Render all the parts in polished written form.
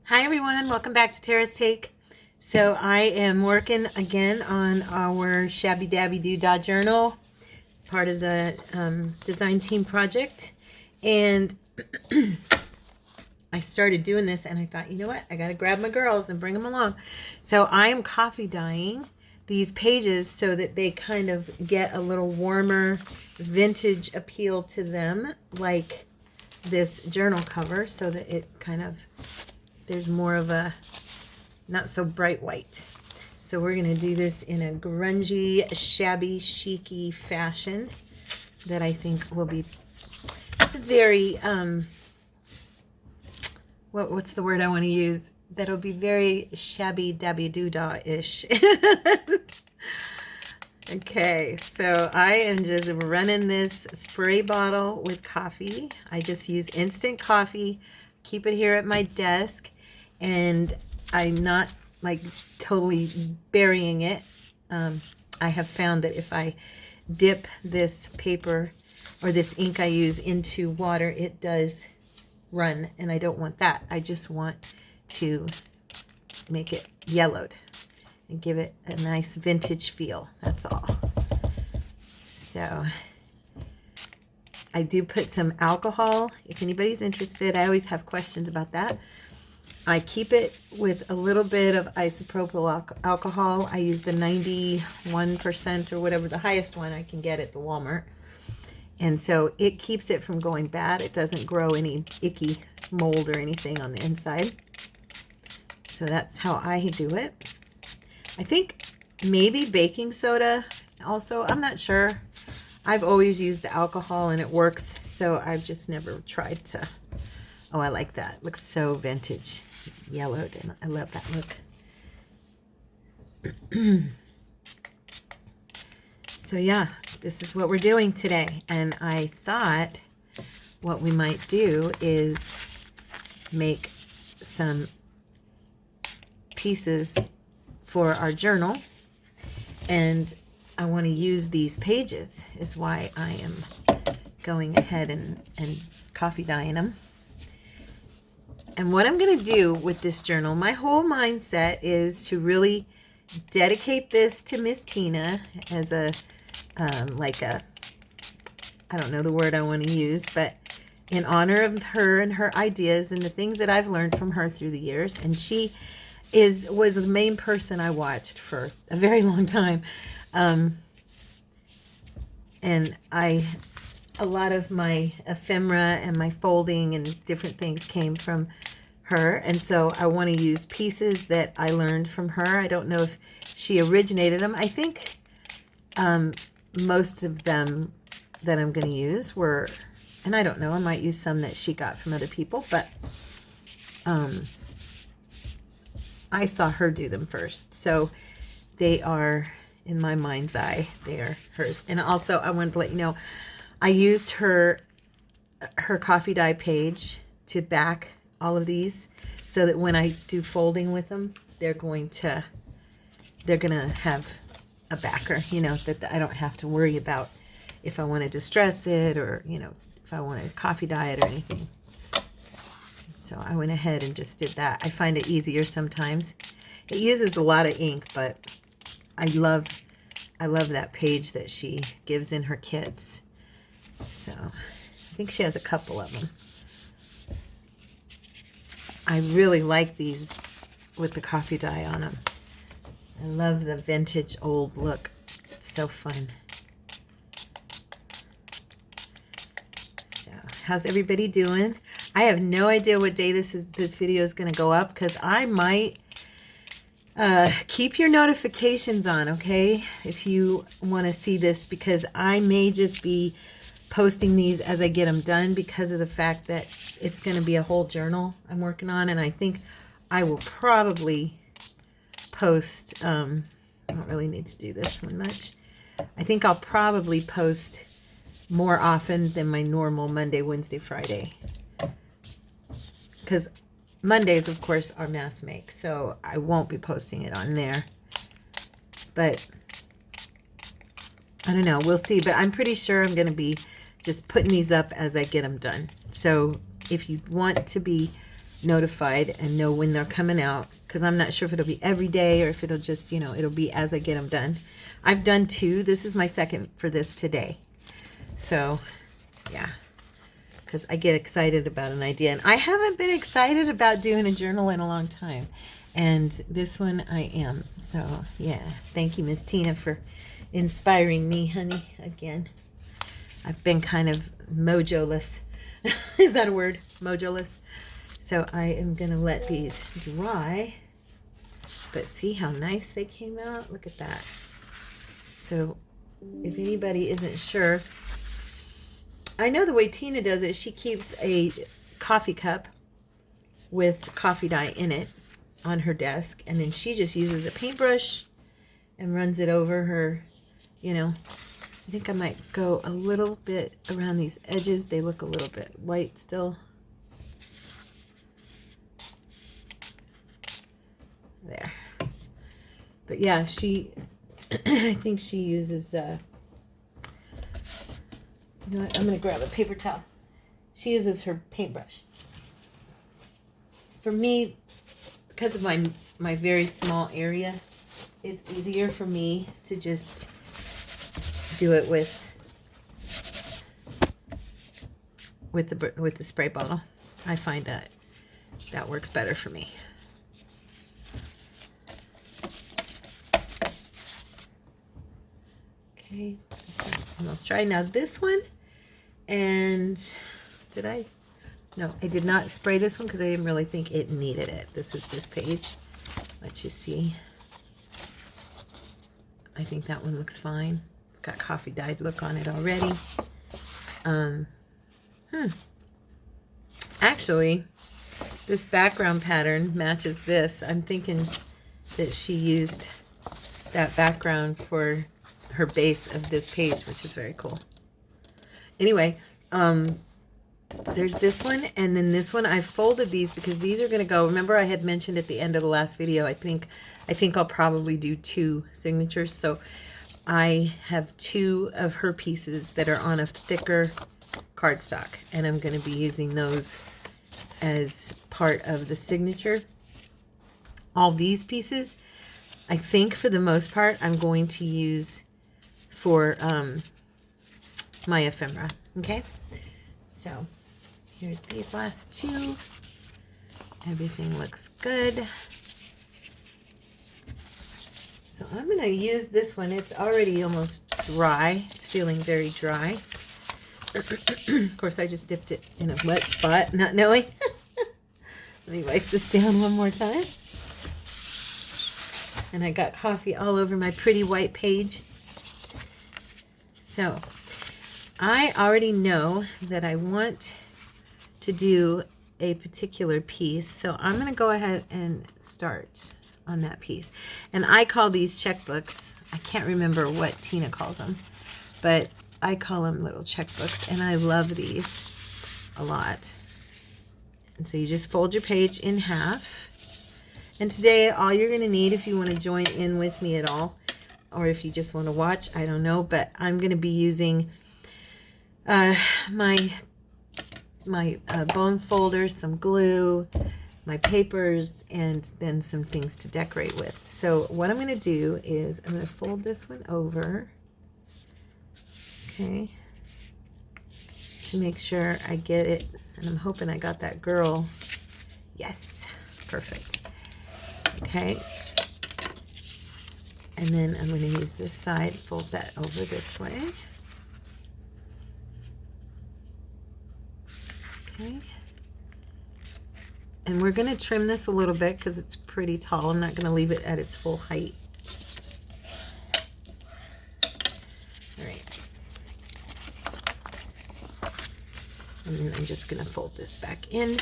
Hi everyone, welcome back to Tara's Take. So I am working again on our ShabbyDabbyDooDah journal, part of the design team project. And I started doing this and I thought, you know what, I gotta grab my girls and bring them along. So I am coffee dyeing these pages so that they kind of get a little warmer vintage appeal to them, like this journal cover, so that it kind of, there's more of a not so bright white. So we're going to do this in a grungy, shabby, chic-y fashion that I think will be very, what's the word I want to use? That'll be very ShabbyDabbyDoodah-ish. Okay, so I am just running this spray bottle with coffee. I just use instant coffee, keep it here at my desk, and I'm not like totally burying it. I have found that if I dip this paper or this ink I use into water, it does run, and I don't want that. I just want to make it yellowed and give it a nice vintage feel. That's all. So I do put some alcohol if anybody's interested. I always have questions about that. I keep it with a little bit of isopropyl alcohol. I use the 91% or whatever, the highest one I can get at the Walmart. And so it keeps it from going bad. It doesn't grow any icky mold or anything on the inside. So that's how I do it. I think maybe baking soda also. I'm not sure. I've always used the alcohol and it works. So I've just never tried to. Oh, I like that. Looks so vintage. Yellowed, and I love that look. So yeah, this is what we're doing today, and I thought what we might do is make some pieces for our journal, and I want to use these pages is why I am going ahead and coffee dyeing them. And what I'm going to do with this journal, my whole mindset is to really dedicate this to Miss Tina as a, like a, I don't know the word I want to use, but in honor of her and her ideas and the things that I've learned from her through the years. And she was the main person I watched for a very long time. And a lot of my ephemera and my folding and different things came from her, and so I want to use pieces that I learned from her. I don't know if she originated them. I think most of them that I'm going to use were, and I don't know, I might use some that she got from other people, but I saw her do them first, so they are, in my mind's eye, they are hers. And also I wanted to let you know, I used her coffee dye page to back all of these so that when I do folding with them, they're gonna have a backer, you know, that I don't have to worry about if I want to distress it or, you know, if I want to coffee dye it or anything. So I went ahead and just did that. I find it easier sometimes. It uses a lot of ink, but I love that page that she gives in her kits. So I think she has a couple of them. I really like these with the coffee dye on them. I love the vintage old look. It's so fun. So how's everybody doing? I have no idea what day this video is going to go up, because I might keep your notifications on, okay, if you want to see this, because I may just be posting these as I get them done because of the fact that it's going to be a whole journal I'm working on. And I think I will probably post, I don't really need to do this one much. I think I'll probably post more often than my normal Monday, Wednesday, Friday, because Mondays, of course, are mass make, so I won't be posting it on there. But I don't know, we'll see. But I'm pretty sure I'm going to be just putting these up as I get them done. So if you want to be notified and know when they're coming out, because I'm not sure if it'll be every day or if it'll just, you know, it'll be as I get them done. I've done 2. This is my second for this today. So, yeah, because I get excited about an idea. And I haven't been excited about doing a journal in a long time. And this one I am. So, yeah, thank you, Miss Tina, for inspiring me, honey, again. I've been kind of mojo-less. Is that a word? Mojo-less? So I am going to let these dry. But see how nice they came out? Look at that. So if anybody isn't sure, I know the way Tina does it, she keeps a coffee cup with coffee dye in it on her desk, and then she just uses a paintbrush and runs it over her, you know. I think I might go a little bit around these edges. They look a little bit white still. There. But yeah, she, I think she uses, you know what, I'm going to grab a paper towel. She uses her paintbrush. For me, because of my very small area, it's easier for me to just do it with the spray bottle. I find that works better for me. Okay, that's almost dry. Now this one, and did I? No, I did not spray this one because I didn't really think it needed it. This is this page. Let you see. I think that one looks fine. It's got coffee dyed look on it already. Actually, this background pattern matches this. I'm thinking that she used that background for her base of this page, which is very cool. Anyway, there's this one, and then this one. I folded these because these are going to go. Remember, I had mentioned at the end of the last video, I think I'll probably do 2 signatures. So I have 2 of her pieces that are on a thicker cardstock, and I'm going to be using those as part of the signature. All these pieces, I think for the most part, I'm going to use for my ephemera. Okay, so here's these last 2. Everything looks good. So I'm going to use this one. It's already almost dry. It's feeling very dry. Of course, I just dipped it in a wet spot, not knowing. Let me wipe this down one more time. And I got coffee all over my pretty white page. So I already know that I want to do a particular piece. So I'm going to go ahead and start on that piece. And I call these checkbooks. I can't remember what Tina calls them, but I call them little checkbooks, and I love these a lot. And so you just fold your page in half. And today, all you're going to need, if you want to join in with me at all, or if you just want to watch, I don't know, but I'm going to be using my bone folders, some glue, my papers, and then some things to decorate with. So what I'm going to do is I'm going to fold this one over, okay, to make sure I get it. And I'm hoping I got that girl. Yes, perfect. Okay. And then I'm going to use this side, fold that over this way. Okay. And we're going to trim this a little bit because it's pretty tall. I'm not going to leave it at its full height. All right. And then I'm just going to fold this back in.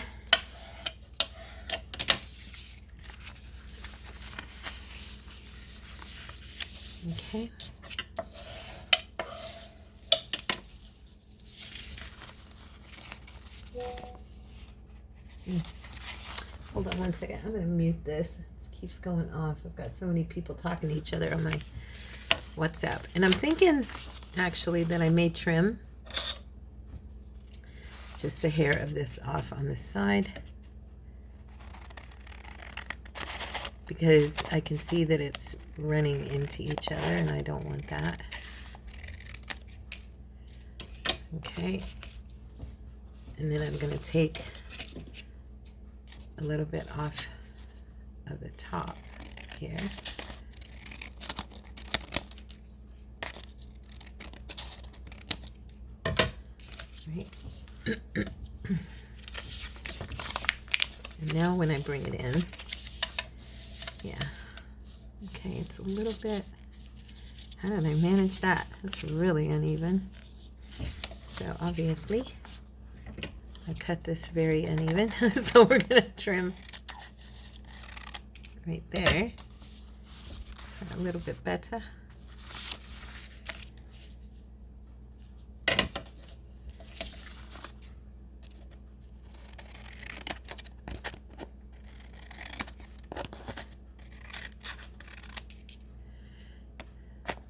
Okay. Hold on one second. I'm going to mute this. It keeps going off. I've got so many people talking to each other on my WhatsApp. And I'm thinking, actually, that I may trim just a hair of this off on this side. because I can see that it's running into each other and I don't want that. Okay, and then I'm going to take a little bit off of the top here. Right. And now when I bring it in, yeah, okay, it's a little bit, how did I manage that? That's really uneven. So obviously I cut this very uneven, so we're going to trim right there. So a little bit better.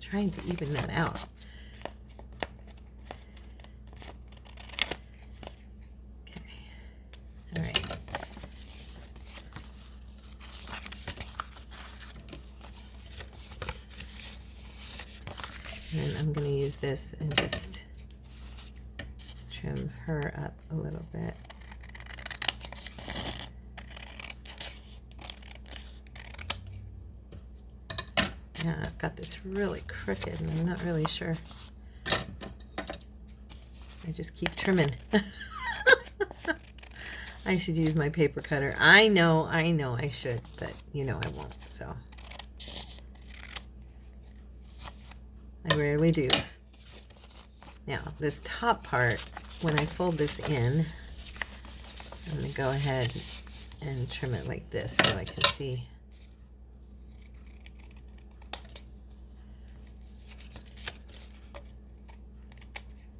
Trying to even that out. Okay. All right. And then I'm going to use this and just trim her up a little bit. Yeah, I've got this really crooked and I'm not really sure. I just keep trimming. I should use my paper cutter. I know I should, but you know I won't, so. I rarely do. Now, this top part, when I fold this in, I'm going to go ahead and trim it like this so I can see.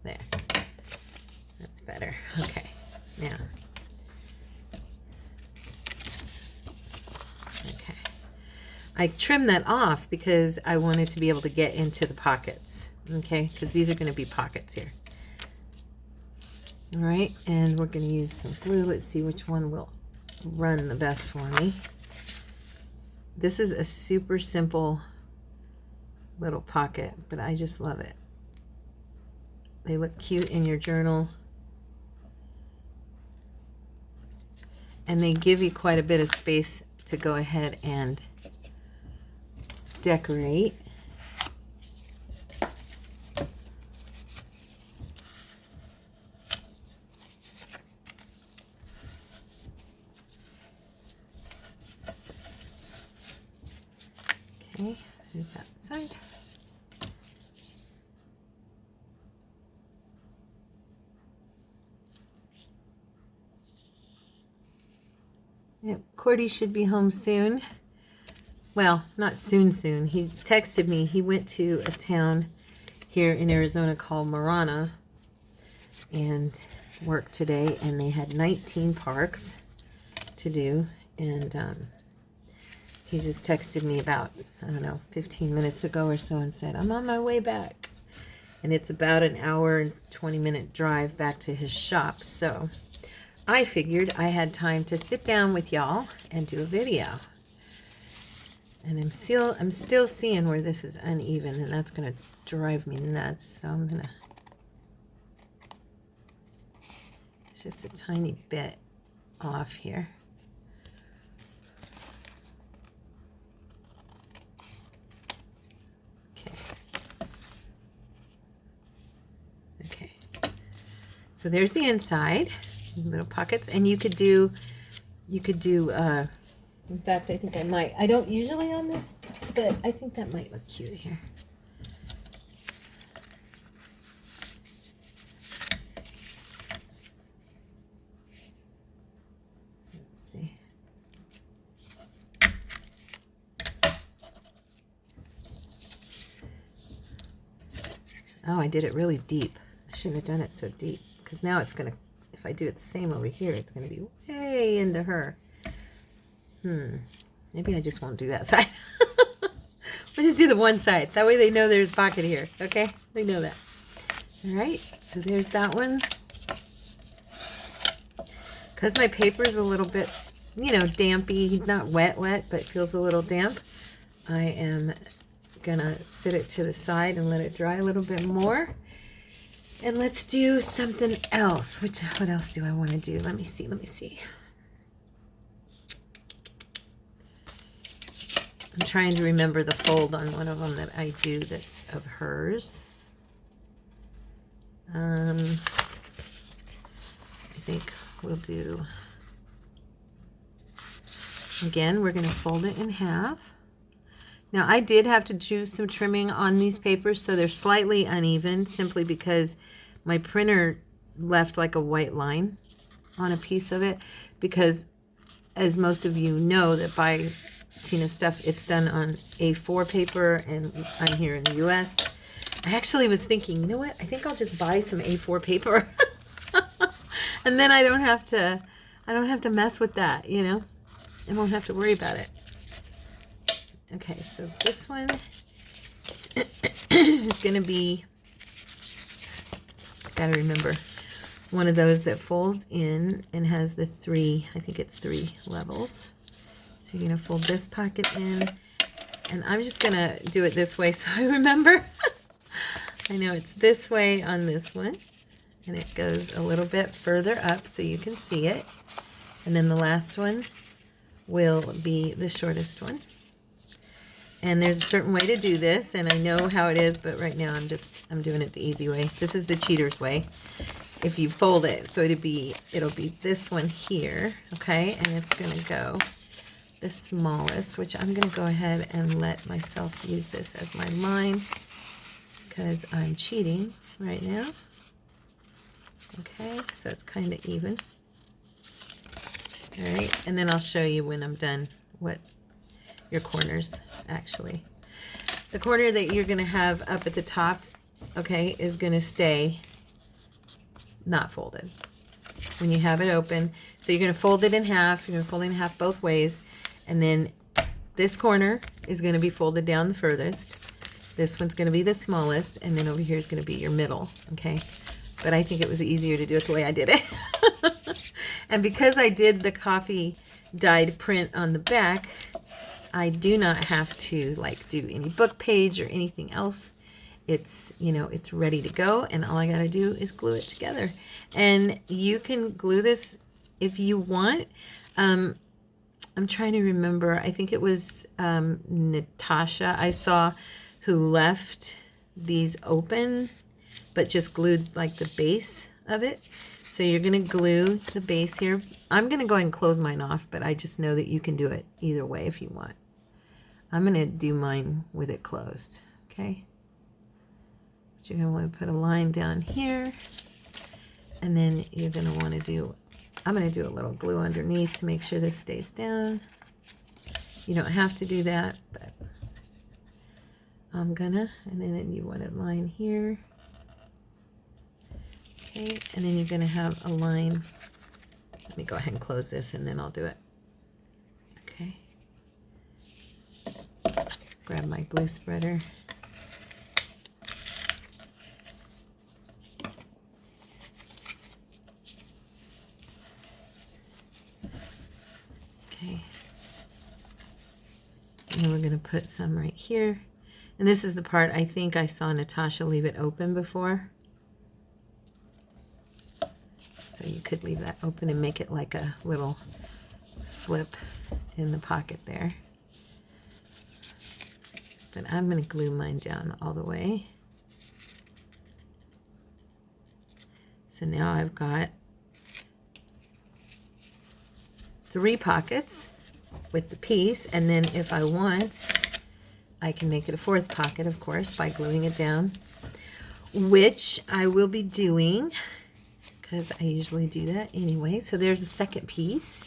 There. That's better. Okay. Now. Okay. I trimmed that off because I wanted to be able to get into the pockets. Okay? Because these are going to be pockets here. Alright. And we're going to use some glue. Let's see which one will run the best for me. This is a super simple little pocket, but I just love it. They look cute in your journal. And they give you quite a bit of space to go ahead and decorate. Okay, there's that side. Yep, Cordy should be home soon. Well, not soon. He texted me. He went to a town here in Arizona called Marana and worked today, and they had 19 parks to do. And he just texted me about, I don't know, 15 minutes ago or so and said, I'm on my way back. And it's about an hour and 20-minute drive back to his shop. So I figured I had time to sit down with y'all and do a video. And I'm still seeing where this is uneven, and that's going to drive me nuts. So I'm going to, it's just a tiny bit off here. Okay. Okay. So there's the inside. Little pockets, and you could do in fact, I think I might, I don't usually on this, but I think that might look cute here. Let's see. Oh, I did it really deep. I shouldn't have done it so deep, because now it's gonna, if I do it the same over here, it's going to be way into her. Maybe I just won't do that side. We'll just do the one side. That way they know there's a pocket here. Okay? They know that. All right. So there's that one. Because my paper is a little bit you know, dampy, not wet, but it feels a little damp. I am gonna sit it to the side and let it dry a little bit more. And let's do something else. What else do I want to do? Let me see. I'm trying to remember the fold on one of them that I do that's of hers. I think we'll do, again, we're going to fold it in half. Now I did have to do some trimming on these papers, so they're slightly uneven simply because my printer left like a white line on a piece of it, because as most of you know that buy Tina stuff, it's done on A4 paper, and I'm here in the US. I actually was thinking, you know what, I think I'll just buy some A4 paper and then I don't have to mess with that, you know. I won't have to worry about it. Okay, so this one is going to be, gotta remember, one of those that folds in and has the three, I think it's 3 levels. So you're going to fold this pocket in, and I'm just going to do it this way so I remember. I know it's this way on this one, and it goes a little bit further up so you can see it. And then the last one will be the shortest one. And there's a certain way to do this, and I know how it is, but right now I'm doing it the easy way. This is the cheater's way. If you fold it, so it'll be this one here, okay? And it's gonna go the smallest, which I'm gonna go ahead and let myself use this as my line because I'm cheating right now. Okay, so it's kind of even. All right, and then I'll show you when I'm done what your corners actually. The corner that you're going to have up at the top, okay, is going to stay not folded when you have it open. So you're going to fold it in half. You're going to fold it in half both ways, and then this corner is going to be folded down the furthest. This one's going to be the smallest, and then over here is going to be your middle, okay? But I think it was easier to do it the way I did it. And because I did the coffee dyed print on the back, I do not have to like do any book page or anything else. It's, you know, it's ready to go, and all I got to do is glue it together. And you can glue this if you want. I'm trying to remember. I think it was Natasha I saw who left these open but just glued like the base of it. So you're going to glue the base here. I'm going to go ahead and close mine off, but I just know that you can do it either way if you want. I'm going to do mine with it closed, okay? But you're going to want to put a line down here, and then you're going to want to do, I'm going to do a little glue underneath to make sure this stays down. You don't have to do that, but I'm gonna, and then you want a line here. Okay, and then you're going to have a line. Let me go ahead and close this, and then I'll do it. Okay. Grab my glue spreader. Okay. And we're going to put some right here. And this is the part I think I saw Natasha leave it open before. So you could leave that open and make it like a little slip in the pocket there. But I'm going to glue mine down all the way. So now I've got 3 pockets with the piece, and then if I want, I can make it a 4th pocket, of course, by gluing it down, which I will be doing because I usually do that anyway. So there's a 2nd piece.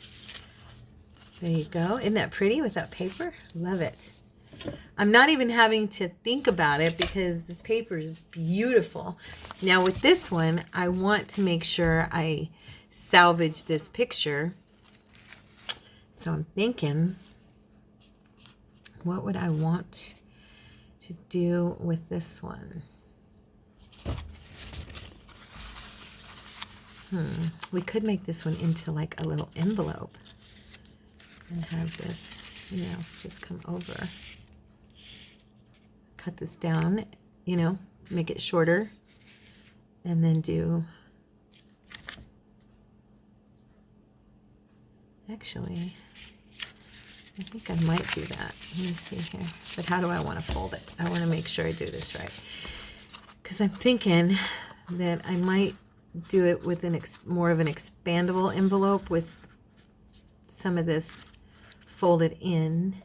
There you go. Isn't that pretty with that paper? Love it. I'm not even having to think about it because this paper is beautiful. Now with this one, I want to make sure I salvage this picture. So I'm thinking, what would I want to do with this one? We could make this one into like a little envelope. and have this, you know, just come over. Cut this down, you know, make it shorter, and then do, actually, I think I might do that. Let me see here. But how do I want to fold it? I want to make sure I do this right. Because I'm thinking that I might do it with an more of an expandable envelope with some of this folded in.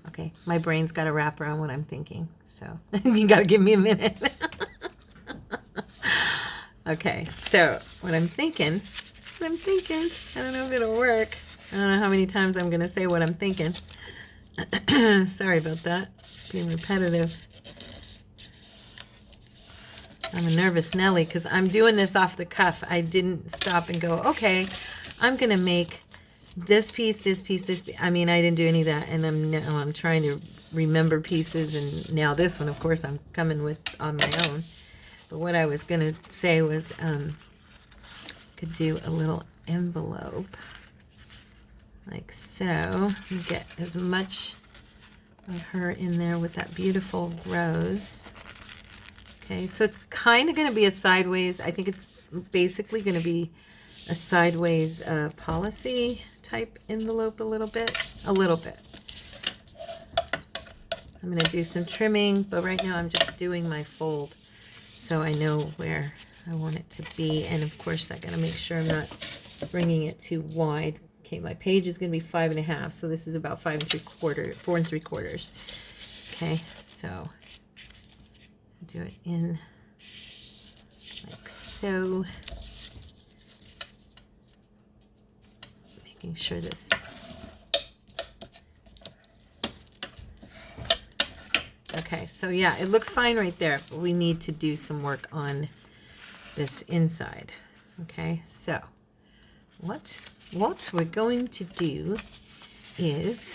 Okay, my brain's got to wrap around what I'm thinking, so you got to give me a minute. Okay, so what I'm thinking, I don't know if it'll work. I don't know how many times I'm going to say what I'm thinking. Sorry about that, being repetitive. I'm a nervous Nelly because I'm doing this off the cuff. I didn't stop and go, okay, I'm going to make this piece, this piece, this piece. I mean, I didn't do any of that, and I'm trying to remember pieces, and now this one, of course, I'm coming with on my own. But what I was going to say was could do a little envelope like so. Get as much of her in there with that beautiful rose. Okay, so it's kind of going to be a sideways, I think it's basically going to be a sideways policy type envelope a little bit. I'm going to do some trimming, but right now I'm just doing my fold so I know where I want it to be. And of course I got to make sure I'm not bringing it too wide. Okay, my page is going to be 5.5, so this is about 4 3/4. Okay, so do it in like so, making sure this okay, so yeah, it looks fine right there, but we need to do some work on this inside. Okay, so what we're going to do is,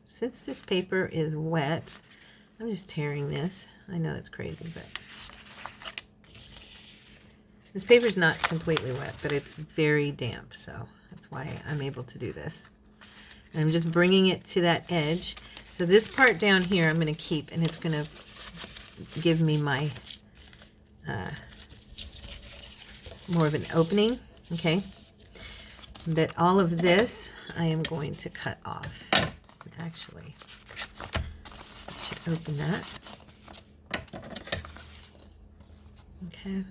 since this paper is wet, I'm just tearing this. I know that's crazy, but this paper's not completely wet, but it's very damp, so that's why I'm able to do this. And I'm just bringing it to that edge. So this part down here I'm going to keep, and it's going to give me my more of an opening, okay? But all of this I am going to cut off. Actually, I should open that. Okay.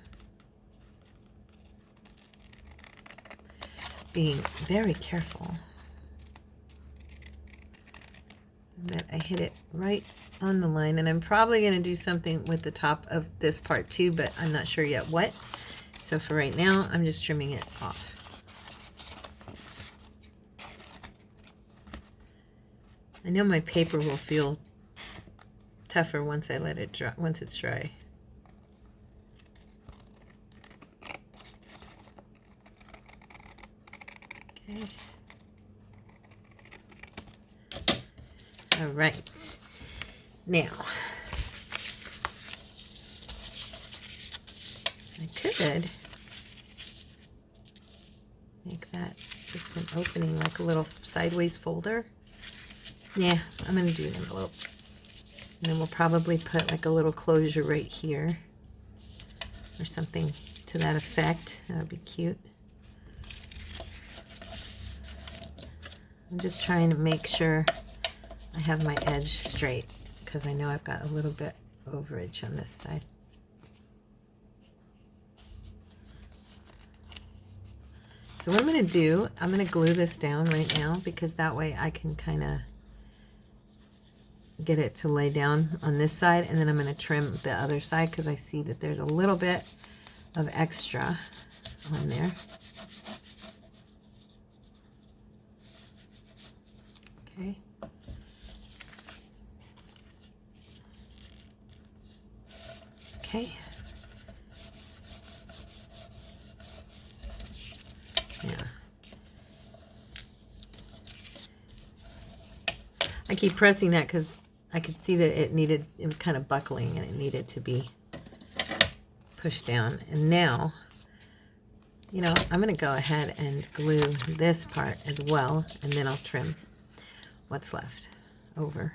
Being very careful that I hit it right on the line, and I'm probably going to do something with the top of this part too, but I'm not sure yet what. So for right now, I'm just trimming it off. I know my paper will feel tougher once I let it dry, once it's dry. Okay. All right. Now, I could make that just an opening, like a little sideways folder. Yeah, I'm going to do an envelope. And then we'll probably put like a little closure right here or something to that effect. That would be cute. I'm just trying to make sure I have my edge straight because I know I've got a little bit overage on this side. So what I'm going to do, I'm going to glue this down right now because that way I can kind of get it to lay down on this side, and then I'm going to trim the other side because I see that there's a little bit of extra on there. Okay. Okay. Yeah. I keep pressing that because I could see that it was kind of buckling and it needed to be pushed down. And now You know, I'm going to go ahead and glue this part as well, and then I'll trim what's left over.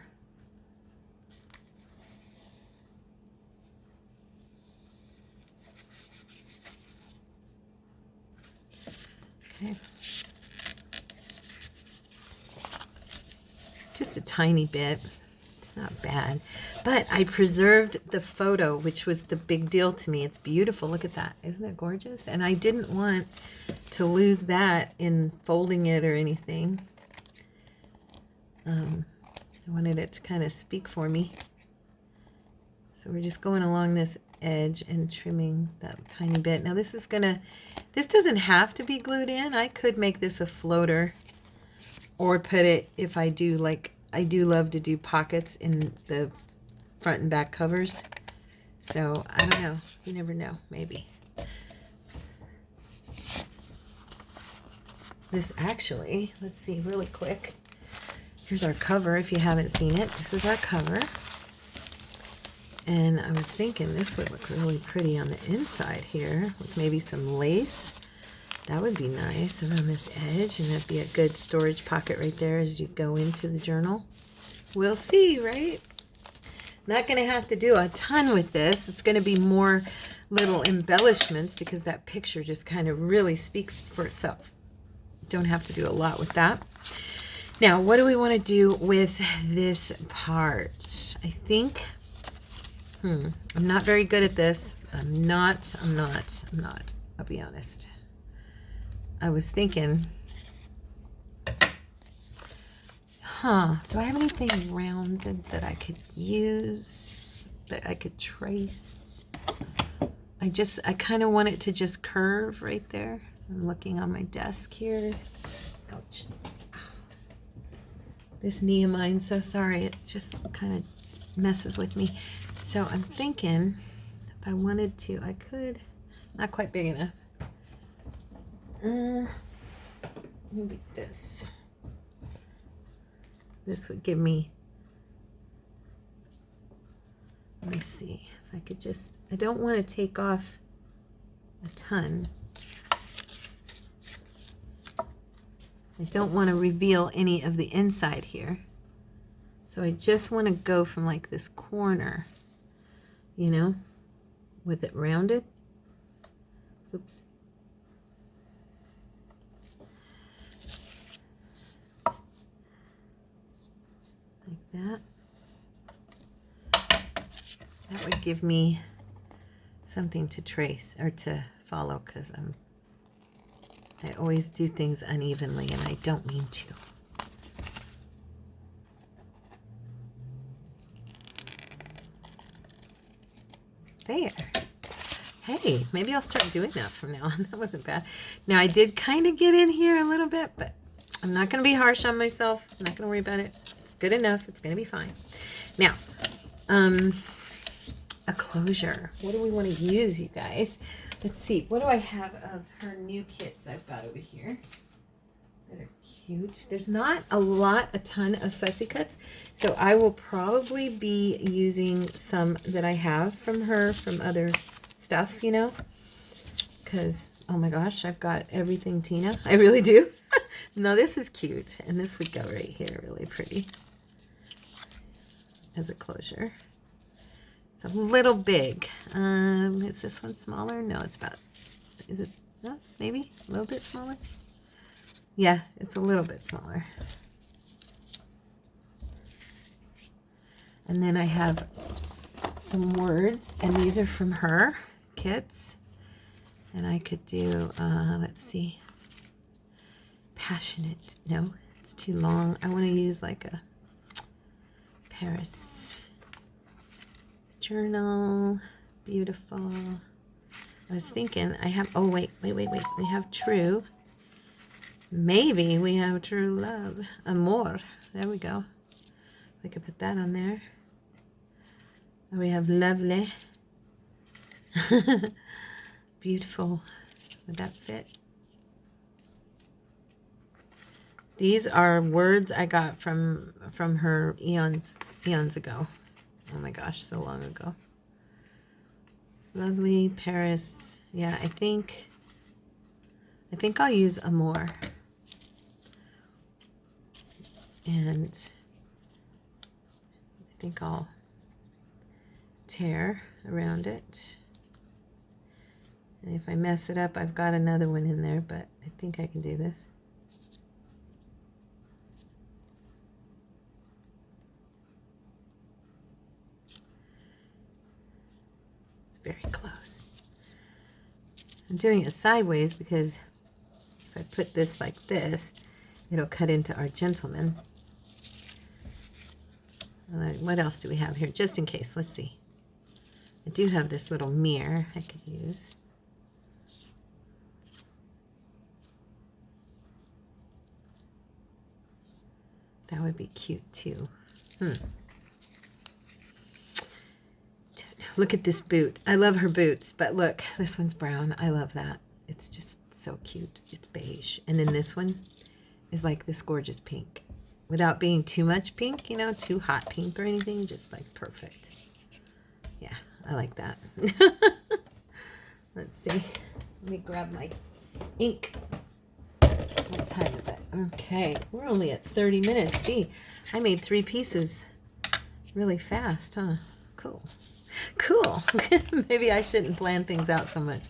Okay. Just a tiny bit. It's not bad. But I preserved the photo, which was the big deal to me. It's beautiful. Look at that. Isn't it gorgeous? And I didn't want to lose that in folding it or anything. I wanted it to kind of speak for me. So we're just going along this edge and trimming that tiny bit. Now this doesn't have to be glued in. I could make this a floater or put it, if I do, like, I do love to do pockets in the front and back covers. So I don't know. You never know. Maybe. This actually, let's see really quick. Here's our cover if you haven't seen it. This is our cover. And I was thinking this would look really pretty on the inside here with maybe some lace. That would be nice around this edge, and that'd be a good storage pocket right there as you go into the journal. We'll see, right? Not going to have to do a ton with this. It's going to be more little embellishments because that picture just kind of really speaks for itself. Don't have to do a lot with that. Now, what do we want to do with this part? I think, I'm not very good at this. I'm not. I'll be honest. I was thinking, do I have anything rounded that I could use, that I could trace? I kind of want it to just curve right there. I'm looking on my desk here. Ouch. This knee of mine, so sorry, it just kind of messes with me. So I'm thinking if I wanted to, I could, not quite big enough. Maybe this. This would give me, let me see, if I could just, I don't want to take off a ton. I don't want to reveal any of the inside here. So I just want to go from like this corner, you know, with it rounded. Oops. Like that. That would give me something to trace or to follow, because I always do things unevenly and I don't mean to. There. Hey, maybe I'll start doing that from now on. That wasn't bad. Now I did kind of get in here a little bit, but I'm not going to be harsh on myself. I'm not going to worry about it. It's good enough. It's going to be fine. Now, a closure. What do we want to use, you guys? Let's see. What do I have of her new kits I've got over here that are cute? There's not a ton of fussy cuts, so I will probably be using some that I have from her, from other stuff, you know, because, oh my gosh, I've got everything Tina. I really do. No, this is cute, and this would go right here really pretty as a closure. It's a little big. Is this one smaller? No, it's about, is it, no, maybe a little bit smaller? Yeah, it's a little bit smaller. And then I have some words, and these are from her kits. And I could do, let's see, passionate. No, it's too long. I want to use like a Paris journal. Beautiful. I was thinking I have, oh wait, we have true. Maybe we have true love. Amor. There we go. We could put that on there. And we have lovely. Beautiful. Would that fit? These are words I got from her eons ago. Oh my gosh, so long ago. Lovely Paris. Yeah, I think I think I'll use a more. And I think I'll tear around it. And if I mess it up, I've got another one in there, but I think I can do this. It's very close. I'm doing it sideways because if I put this like this, it'll cut into our gentleman. What else do we have here? Just in case, let's see. I do have this little mirror I could use. That would be cute too. Look at this boot. I love her boots, but look, this one's brown. I love that. It's just so cute. It's beige. And then this one is like this gorgeous pink. Without being too much pink, you know, too hot pink or anything, just like perfect. Yeah, I like that. Let's see. Let me grab my ink. What time is it? Okay, we're only at 30 minutes. Gee, I made 3 pieces really fast, huh? Cool. Cool. Maybe I shouldn't plan things out so much.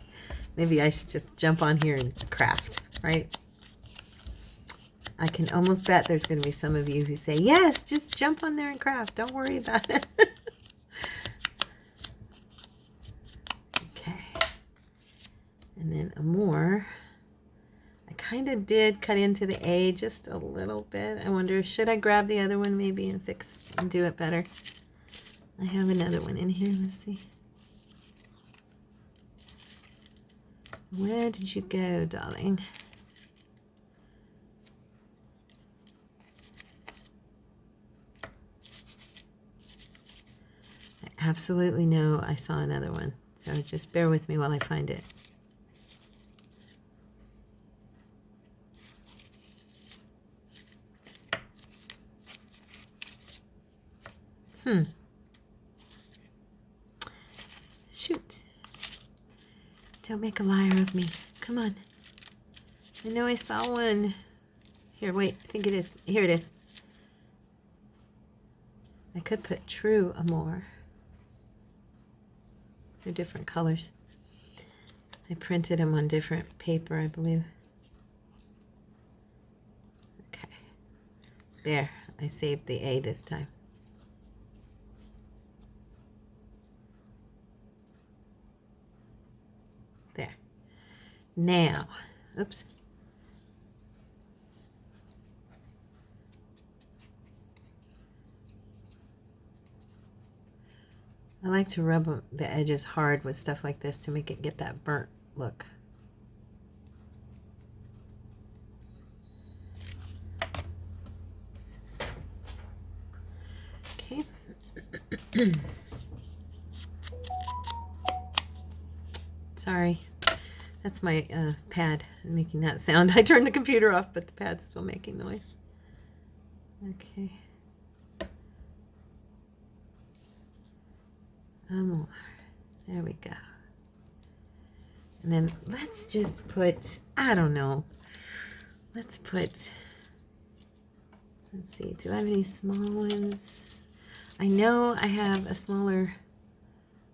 Maybe I should just jump on here and craft, right? I can almost bet there's going to be some of you who say, yes, just jump on there and craft. Don't worry about it. Okay. And then a more. I kind of did cut into the A just a little bit. I wonder, should I grab the other one maybe and fix and do it better? I have another one in here. Let's see. Where did you go, darling? I absolutely know I saw another one, so just bear with me while I find it. Shoot. Don't make a liar of me. Come on. I know I saw one. Here, wait. I think it is. Here it is. I could put true more. They're different colors. I printed them on different paper, I believe. Okay. There. I saved the A this time. There. Now, oops. I like to rub the edges hard with stuff like this to make it get that burnt look. Okay. Sorry, that's my pad making that sound. I turned the computer off, but the pad's still making noise. Okay. Some more. There we go. And then let's just put, I don't know, let's put, let's see, do I have any small ones? I know I have a smaller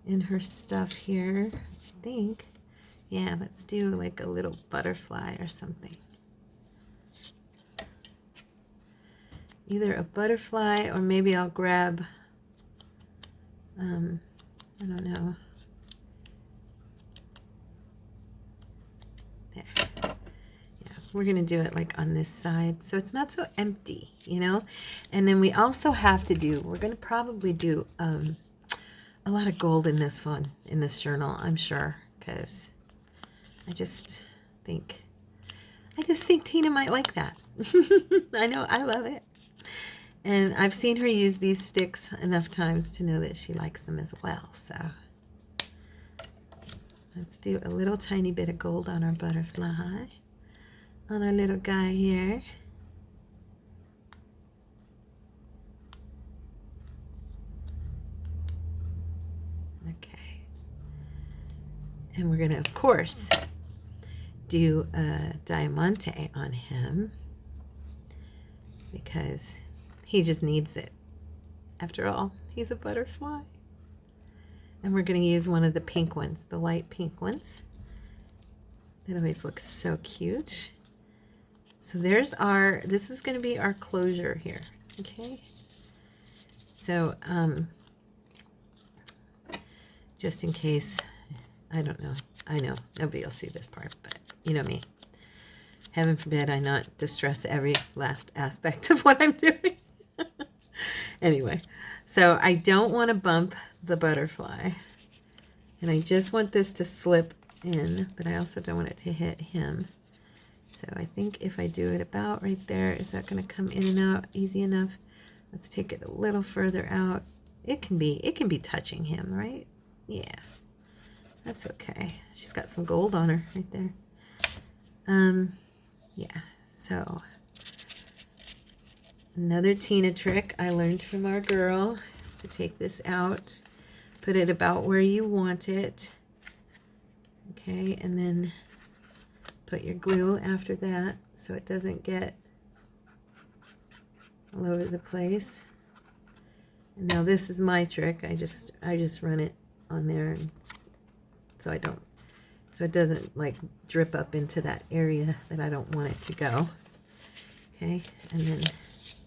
in her stuff here, I think. Yeah, let's do like a little butterfly or something. Either a butterfly or maybe I'll grab, I don't know. There. Yeah, we're going to do it like on this side so it's not so empty, you know? And then we also have to do, we're going to probably do a lot of gold in this one, in this journal, I'm sure, because I just think Tina might like that. I know, I love it. And I've seen her use these sticks enough times to know that she likes them as well. So let's do a little tiny bit of gold on our butterfly, on our little guy here. Okay. And we're going to, of course, do a diamante on him because he just needs it. After all, he's a butterfly. And we're going to use one of the pink ones, the light pink ones. That always looks so cute. So there's our, this is going to be our closure here, okay? So, just in case, I don't know, I know nobody will see this part, but you know me. Heaven forbid I not distress every last aspect of what I'm doing. Anyway, so I don't want to bump the butterfly. And I just want this to slip in, but I also don't want it to hit him. So I think if I do it about right there, is that going to come in and out easy enough? Let's take it a little further out. It can be touching him, right? Yeah. That's okay. She's got some gold on her right there. Yeah, so another Tina trick I learned from our girl to take this out, put it about where you want it. Okay, and then put your glue after that so it doesn't get all over the place. And now this is my trick. I just run it on there and so it doesn't like drip up into that area that I don't want it to go. Okay, and then is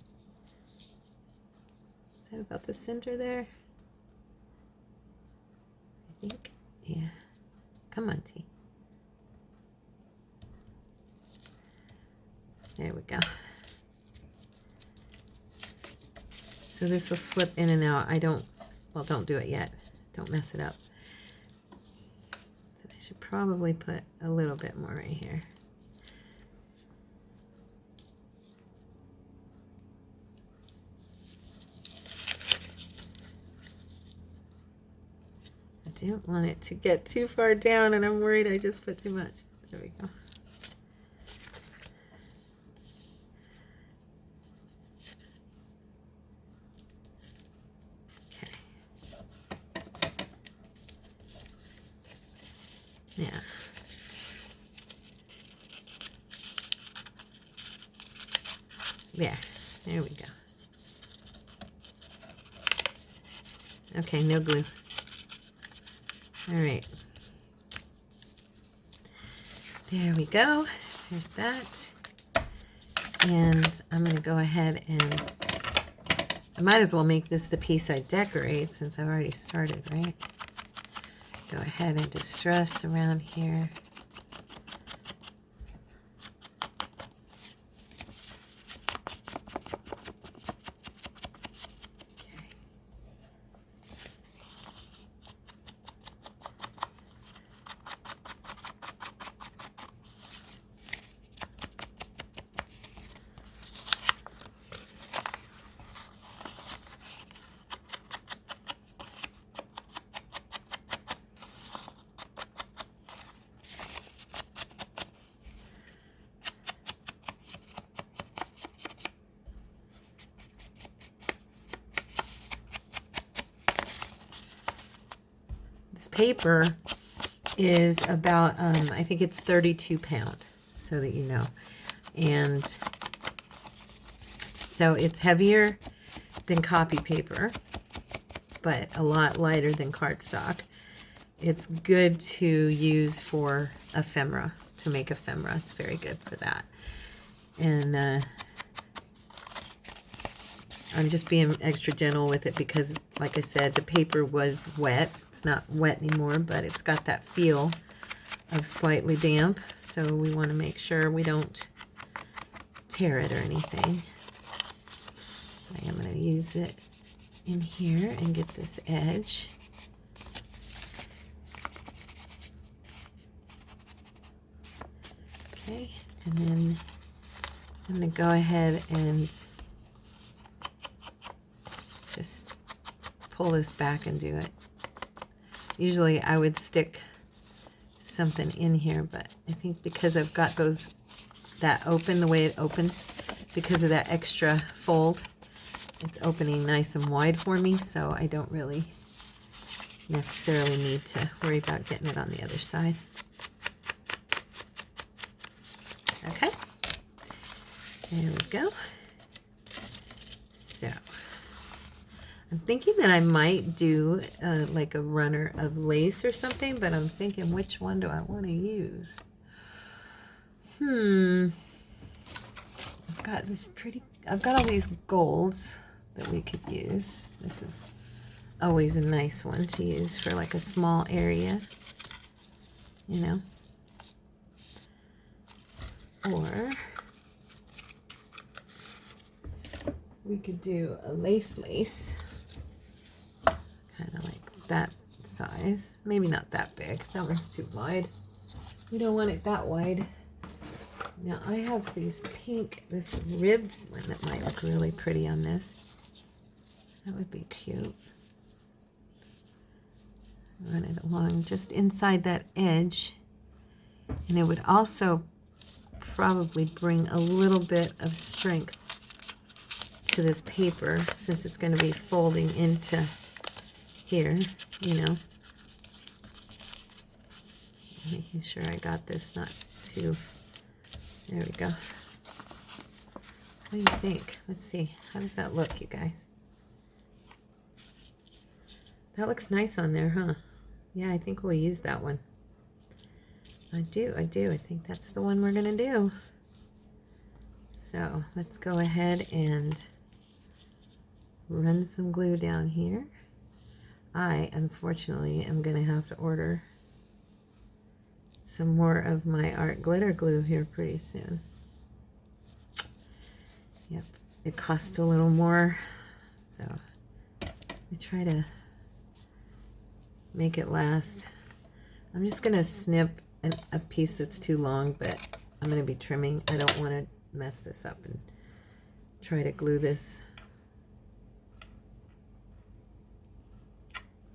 that about the center there? I think, yeah. Come on, T. There we go. So this will slip in and out. Well, don't do it yet. Don't mess it up. So I should probably put a little bit more right here. I don't want it to get too far down, and I'm worried I just put too much. There we go. Yeah. Yeah, there we go. Okay, no glue. All right. There we go. There's that. And I'm going to go ahead and I might as well make this the piece I decorate since I've already started, right? Go ahead and distress around here. Paper is about I think it's 32 pounds, so that you know, and so it's heavier than copy paper but a lot lighter than cardstock. It's good to use for ephemera, to make ephemera. It's very good for that. And I'm just being extra gentle with it because, like I said, the paper was wet. It's not wet anymore, but it's got that feel of slightly damp. So we want to make sure we don't tear it or anything. I am going to use it in here and get this edge. Okay, and then I'm going to go ahead and just pull this back and do it. Usually I would stick something in here, but I think because I've got that open, the way it opens, because of that extra fold, it's opening nice and wide for me, so I don't really necessarily need to worry about getting it on the other side. Okay, there we go. So I'm thinking that I might do like a runner of lace or something, but I'm thinking, which one do I want to use? I've got all these golds that we could use. This is always a nice one to use for like a small area, you know. Or we could do a lace, kind of like that size. Maybe not that big. That one's too wide. We don't want it that wide. Now I have this ribbed one that might look really pretty on this. That would be cute. Run it along just inside that edge. And it would also probably bring a little bit of strength to this paper since it's going to be folding into here, you know. Making sure I got this not too... There we go. What do you think? Let's see. How does that look, you guys? That looks nice on there, huh? Yeah, I think we'll use that one. I do. I think that's the one we're going to do. So let's go ahead and run some glue down here. I, unfortunately, am going to have to order some more of my art glitter glue here pretty soon. Yep, it costs a little more, so we try to make it last. I'm just going to snip a piece that's too long, but I'm going to be trimming. I don't want to mess this up and try to glue this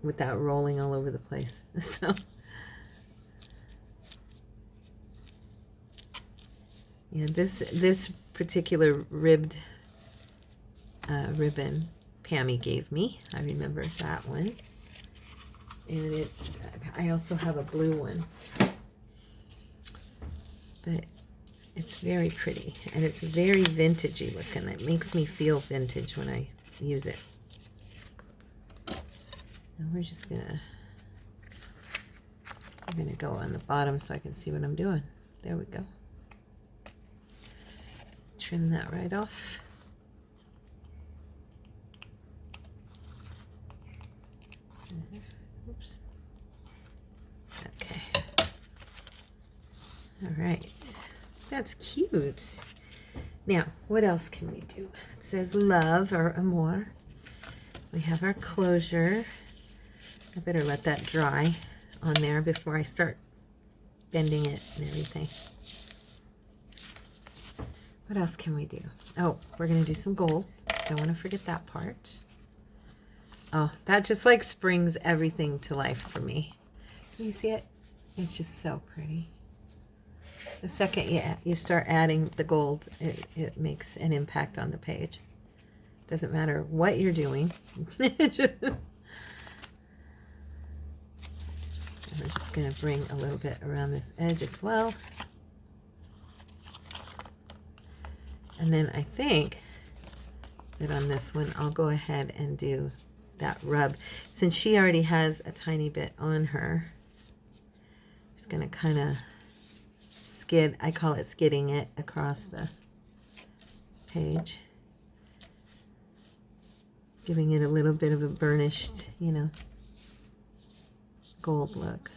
without rolling all over the place. So yeah, this particular ribbed ribbon Pammy gave me. I remember that one. And I also have a blue one. But it's very pretty and it's very vintagey looking. It makes me feel vintage when I use it. And we're gonna go on the bottom so I can see what I'm doing. There we go. Trim that right off. Oops. Okay. All right. That's cute. Now, what else can we do? It says love or amour. We have our closure. I better let that dry on there before I start bending it and everything. What else can we do? Oh, we're going to do some gold. Don't want to forget that part. Oh, that just like springs everything to life for me. Can you see it? It's just so pretty. The second you start adding the gold, it makes an impact on the page. Doesn't matter what you're doing. I'm just going to bring a little bit around this edge as well. And then I think that on this one, I'll go ahead and do that rub. Since she already has a tiny bit on her, I'm just going to kind of skid, I call it skidding it across the page. Giving it a little bit of a burnished, you know, gold look.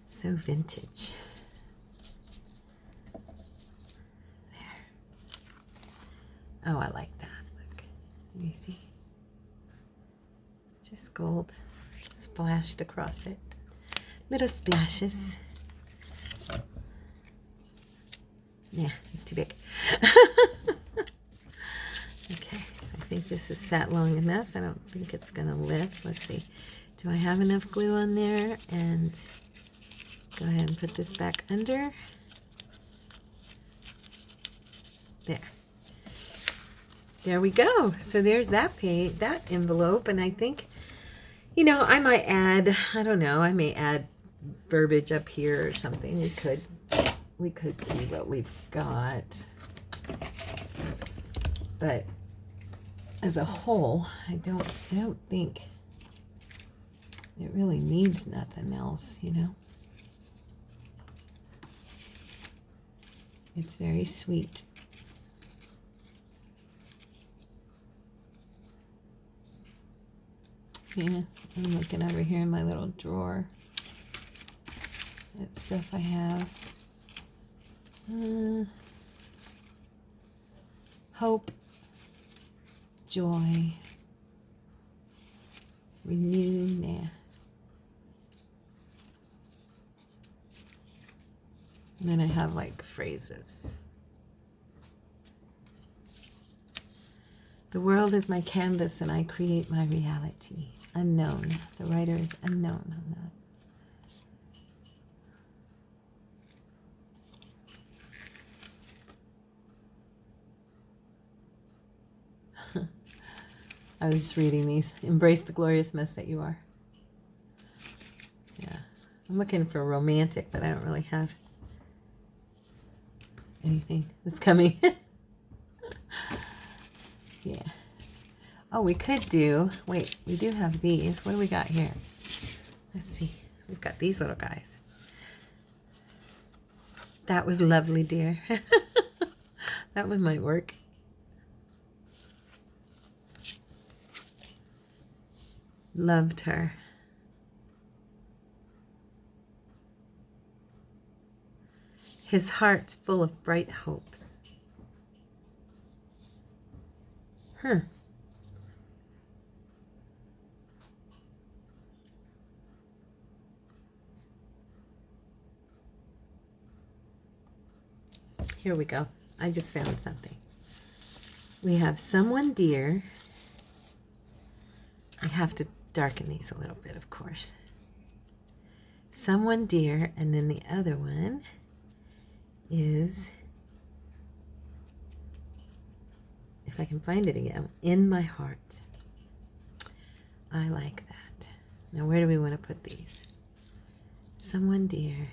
So vintage. There. Oh, I like that. Look. Let me see. Just gold splashed across it. Little splashes. Yeah, it's too big. Okay, I think this is sat long enough. I don't think it's gonna lift. Let's see. Do I have enough glue on there? And go ahead and put this back under. There. there we go. So there's that page, that envelope, and I think, you know, I might add, I don't know, I may add verbiage up here or something. We could see what we've got. But as a whole, I don't think it really needs nothing else, you know. It's very sweet. Yeah, I'm looking over here in my little drawer at stuff I have. Hope, joy, renew, nah. And then I have like phrases. The world is my canvas and I create my reality. Unknown. The writer is unknown on that. I was just reading these. Embrace the glorious mess that you are. Yeah. I'm looking for romantic, but I don't really have anything that's coming. Yeah. Oh, we could do, wait, we do have these. What do we got here? Let's see. We've got these little guys. That was lovely, dear. That one might work. Loved her. His heart full of bright hopes. Huh. Here we go. I just found something. We have someone dear. I have to darken these a little bit, of course. Someone dear, and then the other one is, if I can find it again, in my heart. I like that. Now, where do we want to put these? Someone dear.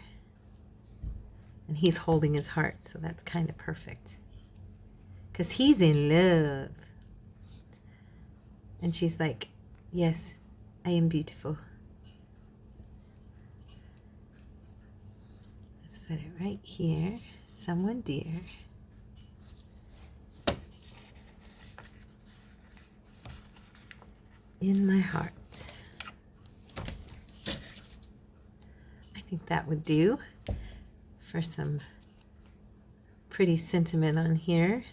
And he's holding his heart, so that's kind of perfect. Because he's in love. And she's like, yes, I am beautiful. Let's put it right here. Someone dear. In my heart. I think that would do for some pretty sentiment on here.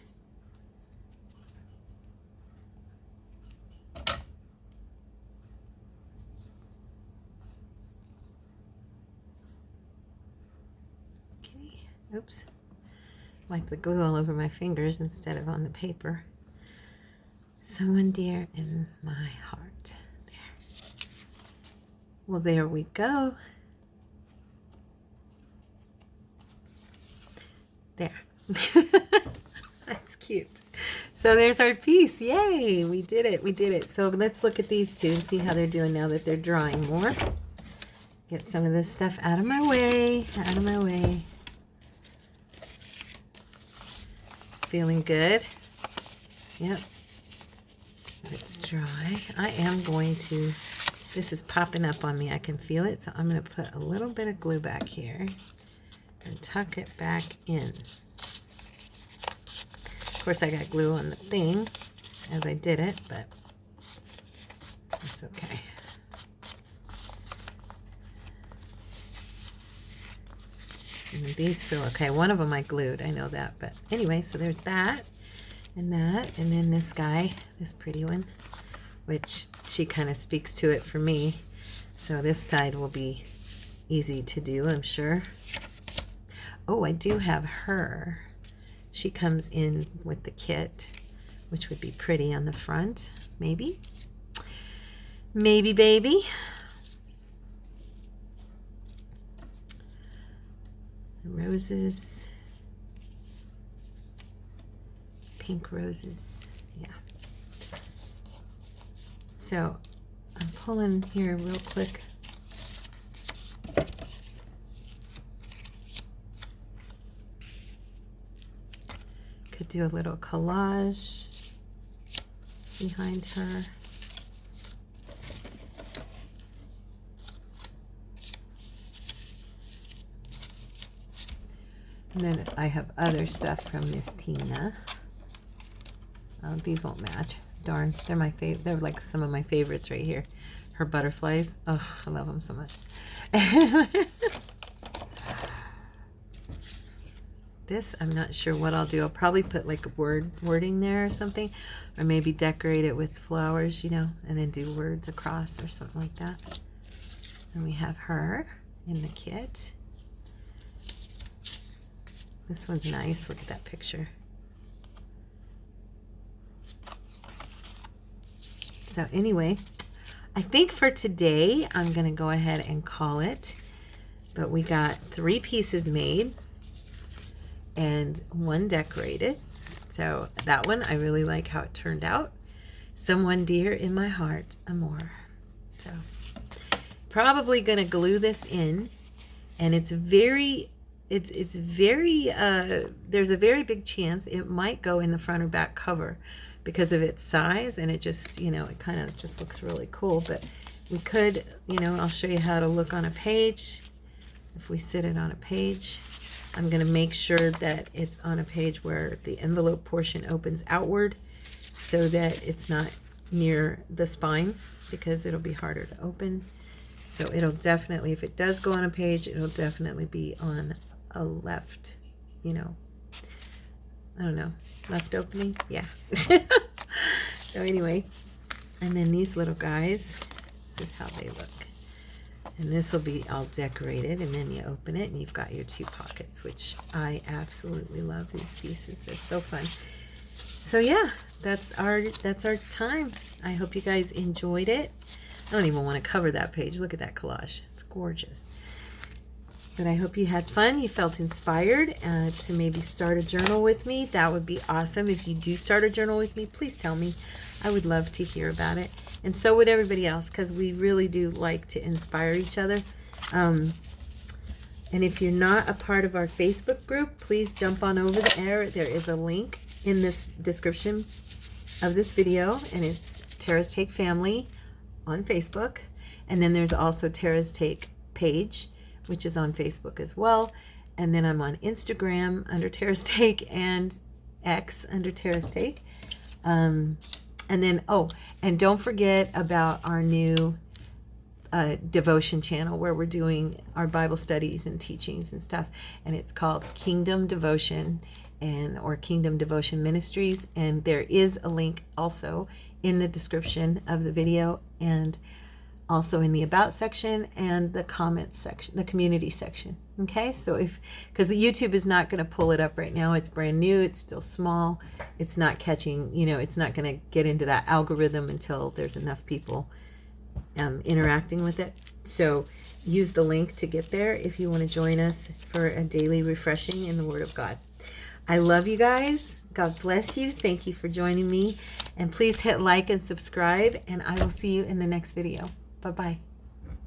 Okay, oops. Wipe the glue all over my fingers instead of on the paper. Someone dear in my heart. There. Well, there we go. There. That's cute. So there's our piece. Yay! We did it. We did it. So let's look at these two and see how they're doing now that they're drying more. Get some of this stuff out of my way. Out of my way. Feeling good? Yep. It's dry. I am going to, this is popping up on me. I can feel it. So I'm going to put a little bit of glue back here and tuck it back in. Of course, I got glue on the thing as I did it, but it's okay. And these feel okay. One of them I glued, I know that, but anyway, so there's that. And that, and then this guy, this pretty one, which she kind of speaks to it for me. So this side will be easy to do, I'm sure. Oh, I do have her. She comes in with the kit, which would be pretty on the front, maybe. Maybe, baby. Roses. Pink roses, yeah. So I'm pulling here real quick. Could do a little collage behind her. And then I have other stuff from Miss Tina. Oh, these won't match. Darn, they're my favorite. They're like some of my favorites right here. Her butterflies. Oh, I love them so much. This, I'm not sure what I'll do. I'll probably put like wording there or something, or maybe decorate it with flowers, you know, and then do words across or something like that. And we have her in the kit. This one's nice. Look at that picture. So anyway, I think for today, I'm going to go ahead and call it. But we got 3 pieces made and 1 decorated. So that one, I really like how it turned out. Someone dear in my heart, Amor. So probably going to glue this in. And it's very... It's very, there's a very big chance it might go in the front or back cover because of its size, and it just, you know, it kind of just looks really cool. But we could, you know, I'll show you how to look on a page. If we sit it on a page, I'm going to make sure that it's on a page where the envelope portion opens outward so that it's not near the spine, because it'll be harder to open. So it'll definitely, if it does go on a page, it'll definitely be on a left, you know, I don't know, left opening, yeah. So anyway, and then these little guys, this is how they look, and this will be all decorated, and then you open it and you've got your 2 pockets, which I absolutely love. These pieces, they're so fun. So yeah, that's our time. I hope you guys enjoyed it. I don't even want to cover that page. Look at that collage, it's gorgeous. But I hope you had fun. You felt inspired to maybe start a journal with me. That would be awesome. If you do start a journal with me, please tell me. I would love to hear about it. And so would everybody else, because we really do like to inspire each other. And if you're not a part of our Facebook group, please jump on over there. There is a link in this description of this video, and it's Tara's Take Family on Facebook. And then there's also Tara's Take page, which is on Facebook as well. And then I'm on Instagram under Tara's Take and X under Tara's Take. And then, oh, and don't forget about our new devotion channel where we're doing our Bible studies and teachings and stuff. And it's called Kingdom Devotion or Kingdom Devotion Ministries. And there is a link also in the description of the video, and also in the about section and the comments section, the community section. Okay, so because YouTube is not going to pull it up right now, it's brand new, it's still small, it's not catching, you know, it's not going to get into that algorithm until there's enough people interacting with it. So use the link to get there if you want to join us for a daily refreshing in the Word of God. I love you guys. God bless you. Thank you for joining me. And please hit like and subscribe, and I will see you in the next video. Bye-bye.